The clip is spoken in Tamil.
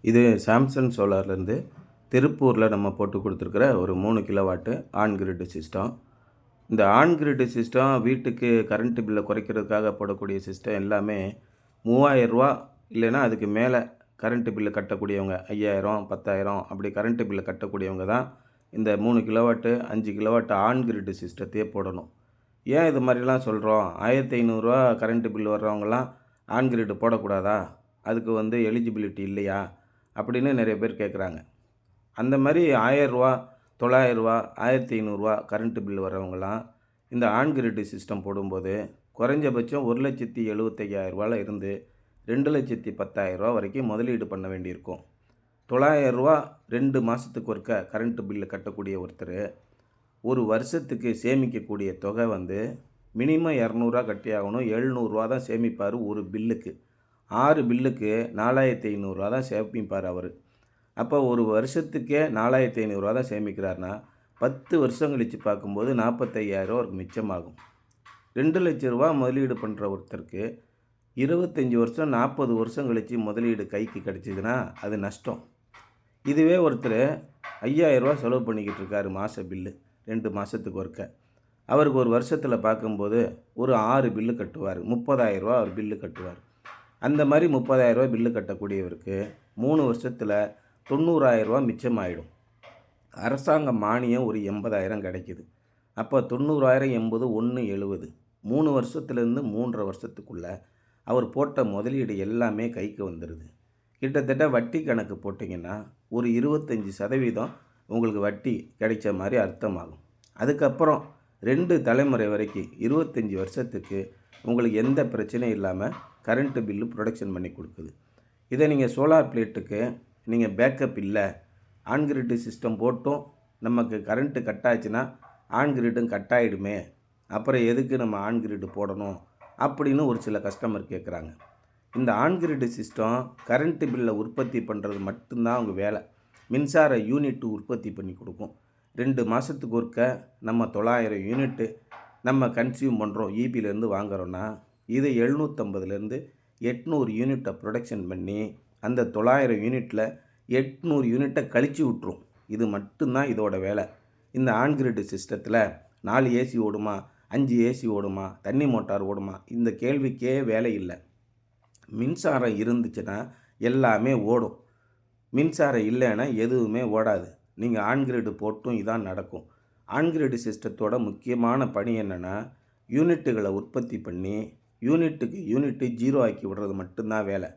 இது சாம்சங் சோலார்லேருந்து திருப்பூரில் நம்ம போட்டு கொடுத்துருக்குற ஒரு 3 கிலோவாட்டு ஆன் கிரிட் சிஸ்டம். இந்த ஆன் கிரிட் சிஸ்டம் வீட்டுக்கு கரண்ட் பில்லை குறைக்கிறதுக்காக போடக்கூடிய சிஸ்டம் எல்லாமே ரூ. 3000 இல்லைன்னா அதுக்கு மேலே கரண்ட் பில்லு கட்டக்கூடியவங்க 5000 10,000 அப்படி கரண்ட் பில்லு கட்டக்கூடியவங்க தான் இந்த 3 கிலோவாட்டு 5 கிலோவாட்டு ஆன் கிரிட் சிஸ்டத்தையே போடணும். ஏன் இது மாதிரிலாம் சொல்கிறோம்? ரூ. 1500 கரண்ட் பில் வர்றவங்கலாம் ஆன் கிரிட் போடக்கூடாதா? அதுக்கு எலிஜிபிலிட்டி இல்லையா அப்படின்னு நிறைய பேர் கேட்குறாங்க. அந்த மாதிரி ரூ. 1000 ரூ. 900 ரூ. 1500 கரண்ட் பில் வரவங்கலாம் இந்த ஆன் கிரிட் சிஸ்டம் போடும்போது குறைஞ்சபட்சம் 1,75,000 இருந்து 2,10,000 வரைக்கும் முதலீடு பண்ண வேண்டியிருக்கும். ரூ. 900 2 மாதத்துக்கு ஒருக்க கரண்ட் பில்லு கட்டக்கூடிய ஒருத்தர் ஒரு வருஷத்துக்கு சேமிக்கக்கூடிய தொகை மினிமம் 200 கட்டி ஆகணும். 700 தான் சேமிப்பார் ஒரு பில்லுக்கு. 6 பில்லுக்கு 4,500 தான் சேமிப்பார் அவர். அப்போ ஒரு வருஷத்துக்கே 4,500 தான் சேமிக்கிறார்னா 10 வருஷம் கழித்து பார்க்கும்போது 45,000 அவருக்கு மிச்சமாகும். 2,00,000 முதலீடு பண்ணுற ஒருத்தருக்கு 25 வருஷம் 40 வருஷம் கழித்து முதலீடு கைக்கு கிடச்சிதுன்னா அது நஷ்டம். இதுவே ஒருத்தர் 5,000 செலவு பண்ணிக்கிட்டு இருக்கார் மாத பில்லு 2 மாதத்துக்கு ஒருக்க. அவருக்கு ஒரு வருஷத்தில் பார்க்கும்போது ஒரு 6 பில்லு கட்டுவார். 30,000 அவர் பில்லு கட்டுவார். அந்த மாதிரி 30,000 பில்லு கட்டக்கூடியவருக்கு 3 வருஷத்தில் 90,000 மிச்சமாயிடும். அரசாங்க மானியம் ஒரு 80,000 கிடைக்கிது. அப்போ 90,000 80 170 3 வருஷத்துலேருந்து 3.5 வருஷத்துக்குள்ளே அவர் போட்ட முதலீடு எல்லாமே கைக்கு வந்துடுது. கிட்டத்தட்ட வட்டி கணக்கு போட்டிங்கன்னா ஒரு 25% உங்களுக்கு வட்டி கிடைச்ச மாதிரி அர்த்தமாகும். அதுக்கப்புறம் 2 தலைமுறை வரைக்கும் 25 வருஷத்துக்கு உங்களுக்கு எந்த பிரச்சனையும் இல்லாமல் கரண்ட்டு பில்லு ப்ரொடக்ஷன் பண்ணி கொடுக்குது. இதை நீங்கள் சோலார் பிளேட்டுக்கு நீங்கள் பேக்கப் இல்லை, ஆன் கிரிட் சிஸ்டம் போட்டும் நமக்கு கரண்ட்டு கட் ஆச்சுன்னா ஆன் கிரிட்டும் கட் ஆகிடுமே, அப்புறம் எதுக்கு நம்ம ஆன் கிரிட் போடணும் அப்படின்னு ஒரு சில கஸ்டமர் கேட்குறாங்க. இந்த ஆன் கிரிட் சிஸ்டம் கரண்ட்டு பில்லை உற்பத்தி பண்ணுறது மட்டும்தான் அவங்க வேலை. மின்சார யூனிட்டு உற்பத்தி பண்ணி கொடுக்கும். 2 மாதத்துக்கு ஒருக்க நம்ம 900 யூனிட்டு நம்ம கன்சியூம் பண்ணுறோம், ஈபிலேருந்து வாங்குகிறோன்னா இது 750லேருந்து 800 யூனிட்டை ப்ரொடக்ஷன் பண்ணி அந்த 900 யூனிட்டில் 800 யூனிட்டை கழிச்சு விட்ரும். இது மட்டும்தான் இதோட வேலை. இந்த ஆன் கிரிட் சிஸ்டத்தில் 4 ஏசி ஓடுமா, 5 ஏசி ஓடுமா, தண்ணி மோட்டார் ஓடுமா, இந்த கேள்விக்கே வேலை இல்லை. மின்சாரம் இருந்துச்சுன்னா எல்லாமே ஓடும். மின்சாரம் இல்லைன்னா எதுவுமே ஓடாது. நீங்கள் ஆன் கிரிட் போட்டும் இதான் நடக்கும். ஆன் கிரிட் சிஸ்டத்தோட முக்கியமான பணி என்னென்னா யூனிட்டுகளை உற்பத்தி பண்ணி யூனிட்டுக்கு யூனிட்டு 0 ஆக்கி விடுறது மட்டும்தான் வேலை.